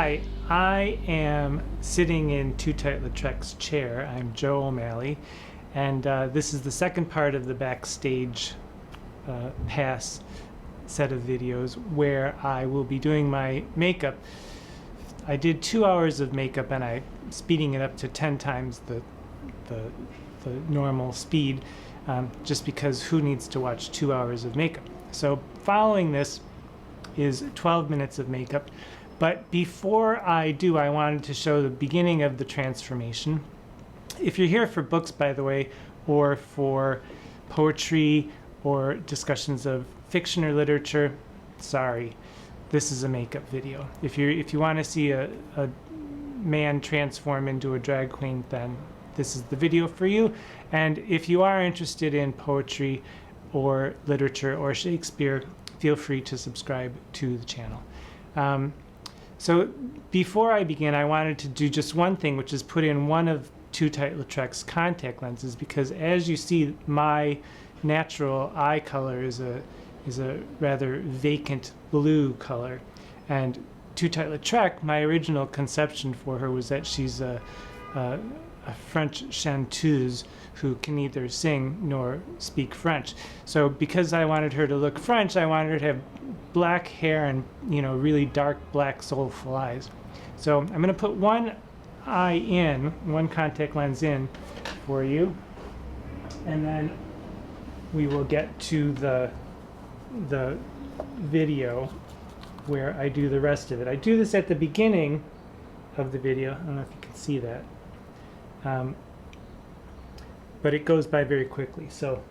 Hi, I am sitting in Tootight Lautrec's chair. I'm Joe O'Malley, and this is the second part of the Backstage pass set of videos where I will be doing my makeup. I did 2 hours of makeup and I'm speeding it up to 10 times the normal speed, just because who needs to watch 2 hours of makeup? So following this is 12 minutes of makeup. But before I do, I wanted to show the beginning of the transformation. If you're here for books, by the way, or for poetry or discussions of fiction or literature, sorry, this is a makeup video. If you want to see a man transform into a drag queen, then this is the video for you. And if you are interested in poetry or literature or Shakespeare, feel free to subscribe to the channel. So before I begin, I wanted to do just one thing, which is put in one of Tootight Lautrec's contact lenses, because as you see, my natural eye color is a rather vacant blue color. And Tootight Lautrec, my original conception for her was that she's a French chanteuse who can neither sing nor speak French. So because I wanted her to look French, I wanted her to have black hair and, really dark black soulful eyes. So I'm going to put one contact lens in for you, and then we will get to the video where I do the rest of it. I do this at the beginning of the video. I don't know if you can see that. But it goes by very quickly. So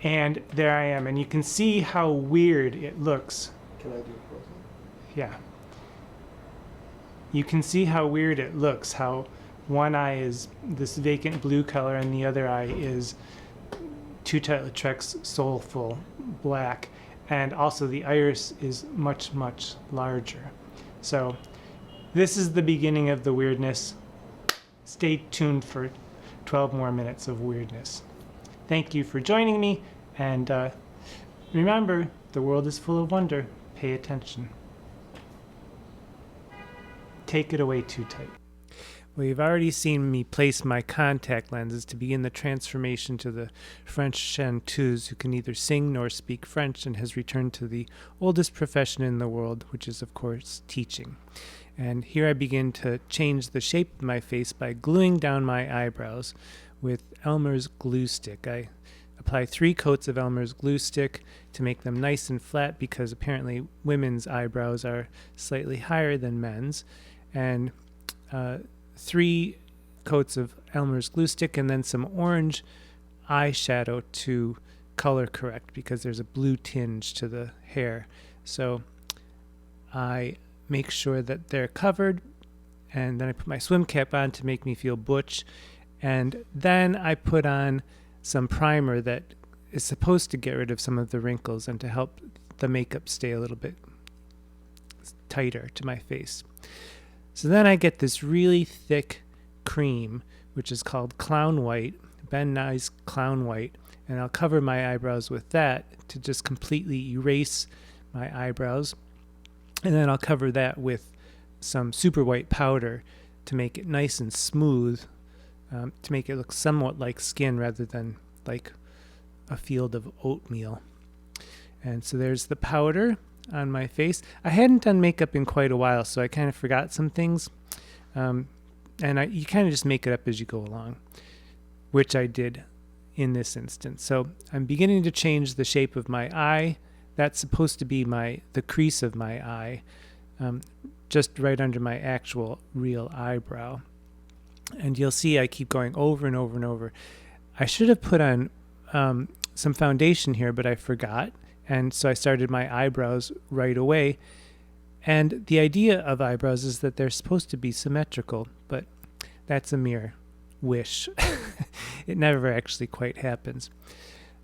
and there I am, and you can see how weird it looks. Can I do a close-up? Yeah. You can see how weird it looks, how one eye is this vacant blue color and the other eye is Tootight Lautrec's soulful black. And also the iris is much, much larger. So this is the beginning of the weirdness. Stay tuned for 12 more minutes of weirdness. Thank you for joining me, and remember, the world is full of wonder. Pay attention. Take it away, Tootight. Well, you've already seen me place my contact lenses to begin the transformation to the French chanteuse who can neither sing nor speak French and has returned to the oldest profession in the world, which is, of course, teaching. And here I begin to change the shape of my face by gluing down my eyebrows with Elmer's glue stick. I apply 3 coats of Elmer's glue stick to make them nice and flat, because apparently women's eyebrows are slightly higher than men's. And 3 coats of Elmer's glue stick, and then some orange eyeshadow to color correct, because there's a blue tinge to the hair. So I make sure that they're covered, and then I put my swim cap on to make me feel butch, and then I put on some primer that is supposed to get rid of some of the wrinkles and to help the makeup stay a little bit tighter to my face. So then I get this really thick cream, which is called Clown White, Ben Nye's Clown White, and I'll cover my eyebrows with that to just completely erase my eyebrows. And then I'll cover that with some super white powder to make it nice and smooth, to make it look somewhat like skin rather than like a field of oatmeal. And so there's the powder on my face. I hadn't done makeup in quite a while, so I kind of forgot some things. And you kind of just make it up as you go along, which I did in this instance. So I'm beginning to change the shape of my eye. That's supposed to be the crease of my eye, just right under my actual real eyebrow. And you'll see I keep going over and over and over. I should have put on some foundation here, but I forgot. And so I started my eyebrows right away. And the idea of eyebrows is that they're supposed to be symmetrical, but that's a mere wish. It never actually quite happens.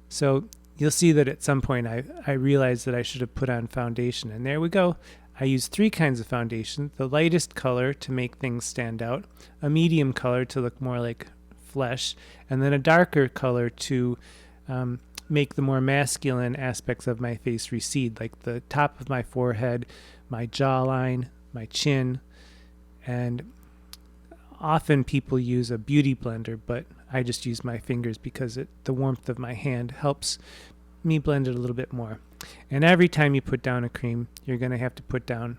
So you'll see that at some point I realized that I should have put on foundation. And there we go. I use 3 kinds of foundation. The lightest color to make things stand out, a medium color to look more like flesh, and then a darker color to make the more masculine aspects of my face recede, like the top of my forehead, my jawline, my chin. And often people use a beauty blender, but I just use my fingers because the warmth of my hand helps me blend it a little bit more. And every time you put down a cream, you're going to have to put down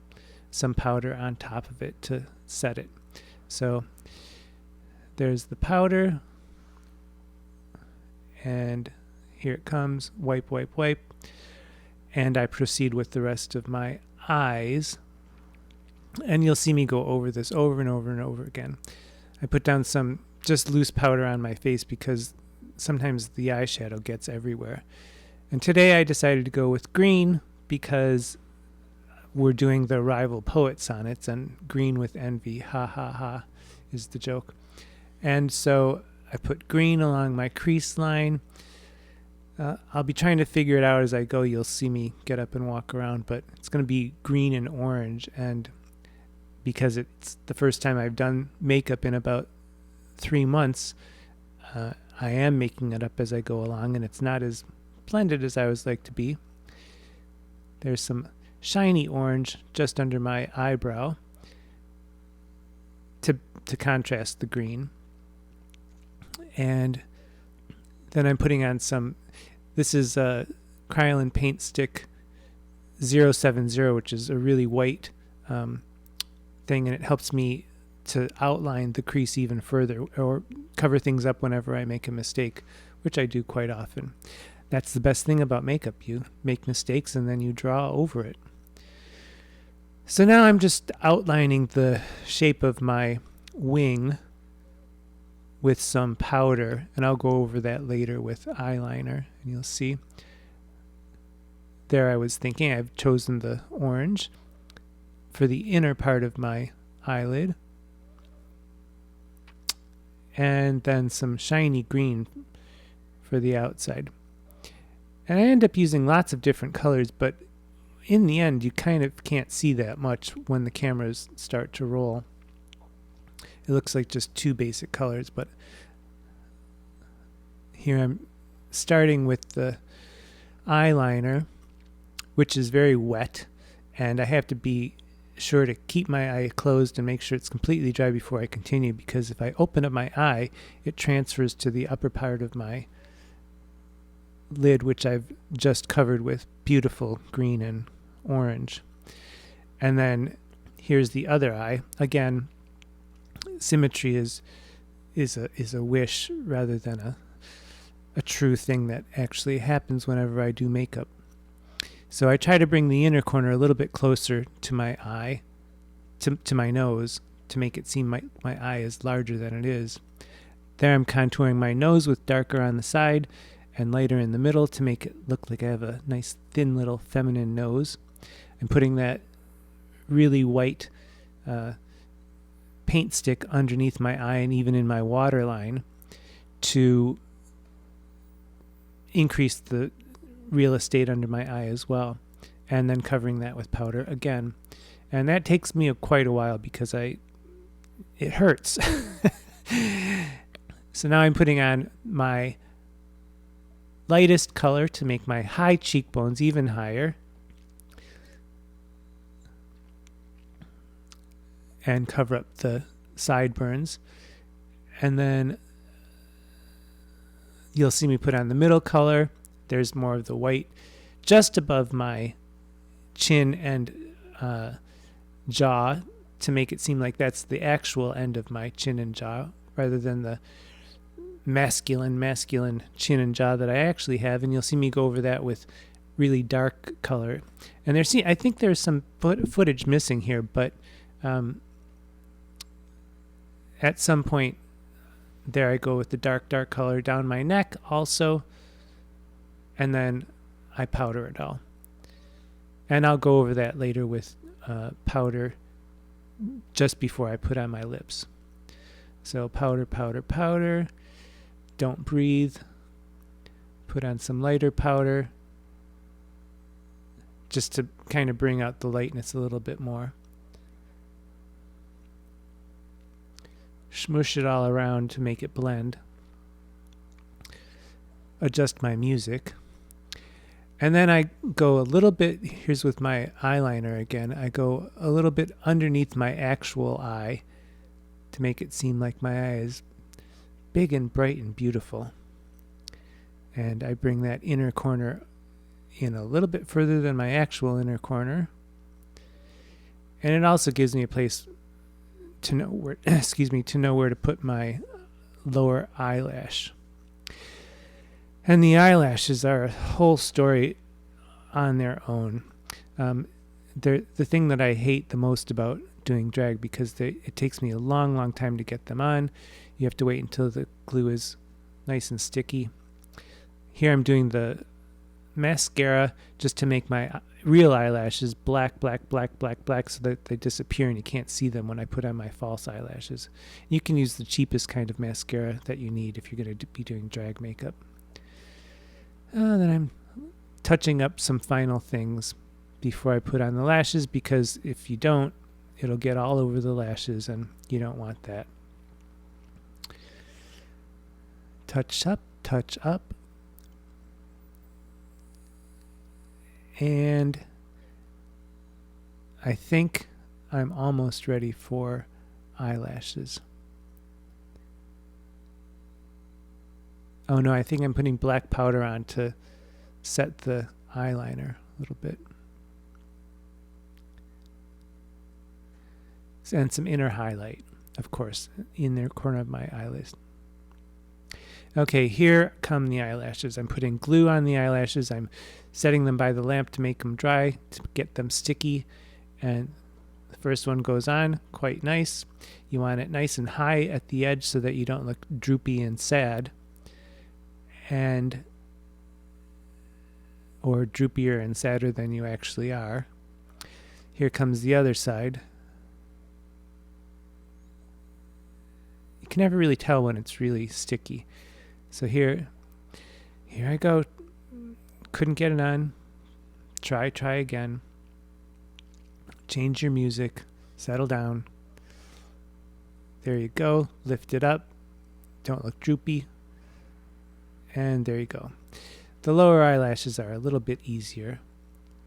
some powder on top of it to set it. So there's the powder, and here it comes. Wipe, wipe, wipe. And I proceed with the rest of my eyes. And you'll see me go over this over and over and over again. I put down some just loose powder on my face because sometimes the eyeshadow gets everywhere. And today I decided to go with green because we're doing the rival poet sonnets, and green with envy, ha ha ha, is the joke. And so I put green along my crease line. I'll be trying to figure it out as I go. You'll see me get up and walk around, but it's going to be green and orange. And because it's the first time I've done makeup in about 3 months, I am making it up as I go along, and it's not as blended as I would like to be. There's some shiny orange just under my eyebrow to contrast the green. And then I'm putting on some, this is a Kryolan Paint Stick 070, which is a really white thing, and it helps me to outline the crease even further or cover things up whenever I make a mistake, which I do quite often. That's the best thing about makeup. You make mistakes and then you draw over it. So now I'm just outlining the shape of my wing with some powder, and I'll go over that later with eyeliner, and you'll see. There I was thinking I've chosen the orange for the inner part of my eyelid, and then some shiny green for the outside. And I end up using lots of different colors, but in the end you kind of can't see that much when the cameras start to roll. It looks like just 2 basic colors, but here I'm starting with the eyeliner, which is very wet, and I have to be sure to keep my eye closed and make sure it's completely dry before I continue, because if I open up my eye, it transfers to the upper part of my lid, which I've just covered with beautiful green and orange. And then here's the other eye. Again, symmetry is a wish rather than a true thing that actually happens whenever I do makeup. So I try to bring the inner corner a little bit closer to my eye, to my nose, to make it seem my eye is larger than it is. There I'm contouring my nose with darker on the side and lighter in the middle to make it look like I have a nice thin little feminine nose. I'm putting that really white paint stick underneath my eye and even in my waterline to increase the real estate under my eye as well, and then covering that with powder again. And that takes me quite a while because it hurts. So now I'm putting on my lightest color to make my high cheekbones even higher, and cover up the sideburns. And then you'll see me put on the middle color. There's more of the white just above my chin and jaw to make it seem like that's the actual end of my chin and jaw rather than the masculine chin and jaw that I actually have. And you'll see me go over that with really dark color. And I think there's some footage missing here, but at some point there I go with the dark color down my neck also, and then I powder it all. And I'll go over that later with powder just before I put on my lips. So powder, powder, powder. Don't breathe. Put on some lighter powder just to kind of bring out the lightness a little bit more. Smoosh it all around to make it blend. Adjust my music. And then I go a little bit, here's with my eyeliner again, I go a little bit underneath my actual eye to make it seem like my eye is big and bright and beautiful. And I bring that inner corner in a little bit further than my actual inner corner. And it also gives me a place to know where, to know where to put my lower eyelash. And the eyelashes are a whole story on their own. They're the thing that I hate the most about doing drag, because it takes me a long, long time to get them on. You have to wait until the glue is nice and sticky. Here I'm doing the mascara just to make my real eyelashes black, black, black, black, black, so that they disappear and you can't see them when I put on my false eyelashes. You can use the cheapest kind of mascara that you need if you're going to be doing drag makeup. Then I'm touching up some final things before I put on the lashes, because if you don't, it'll get all over the lashes and you don't want that. Touch up, touch up. And I think I'm almost ready for eyelashes. Oh no, I think I'm putting black powder on to set the eyeliner a little bit. And some inner highlight, of course, in the corner of my eyelid. Okay, here come the eyelashes. I'm putting glue on the eyelashes. I'm setting them by the lamp to make them dry, to get them sticky. And the first one goes on, quite nice. You want it nice and high at the edge so that you don't look droopy and sad. Or droopier and sadder than you actually are. Here comes the other side. You can never really tell when it's really sticky. So here I go. Couldn't get it on. Try again. Change your music. Settle down. There you go. Lift it up. Don't look droopy. And there you go. The lower eyelashes are a little bit easier.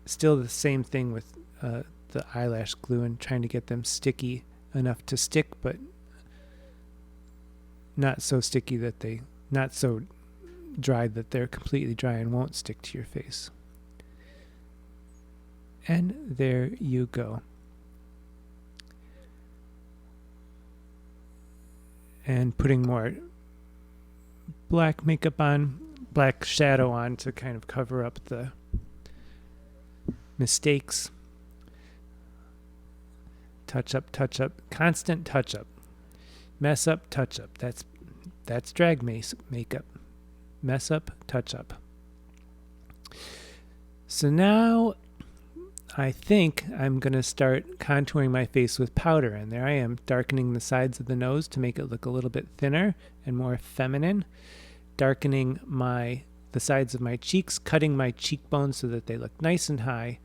Still the same thing with the eyelash glue and trying to get them sticky enough to stick, but not so sticky that not so dry that they're completely dry and won't stick to your face. And there you go. And putting more black makeup on, black shadow on to kind of cover up the mistakes. Touch up, constant touch up. Mess up, touch up. That's drag makeup. Mess up, touch up. So now I think I'm going to start contouring my face with powder. And there I am, darkening the sides of the nose to make it look a little bit thinner and more feminine. Darkening the sides of my cheeks, cutting my cheekbones so that they look nice and high.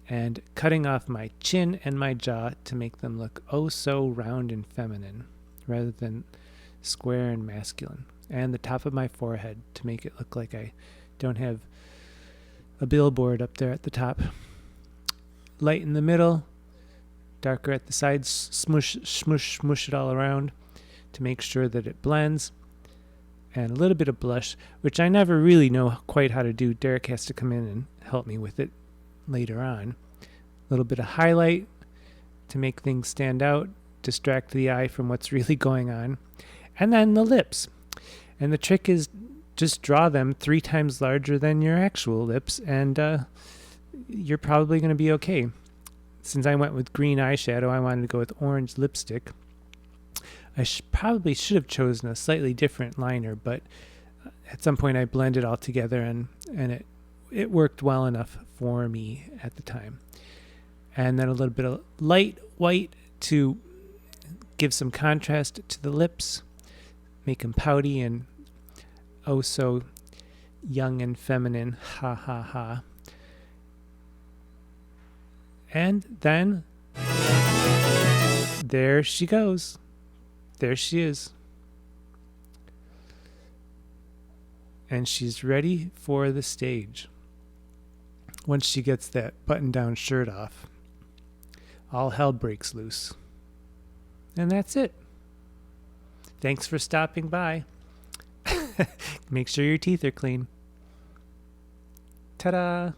And cutting off my chin and my jaw to make them look oh so round and feminine rather than square and masculine. And the top of my forehead to make it look like I don't have a billboard up there at the top. Light in the middle, darker at the sides, smush it all around to make sure that it blends. And a little bit of blush, which I never really know quite how to do. Derek has to come in and help me with it later on. A little bit of highlight to make things stand out, distract the eye from what's really going on. And then the lips. And the trick is just draw them 3 times larger than your actual lips, and you're probably going to be okay. Since I went with green eyeshadow, I wanted to go with orange lipstick. I probably should have chosen a slightly different liner, but at some point I blended all together, and it worked well enough for me at the time. And then a little bit of light white to give some contrast to the lips, make them pouty and oh so young and feminine. Ha ha ha. And then there she goes. There she is. and she's ready for the stage. Once she gets that button-down shirt off, all hell breaks loose. And that's it. Thanks for stopping by. Make sure your teeth are clean. Ta-da!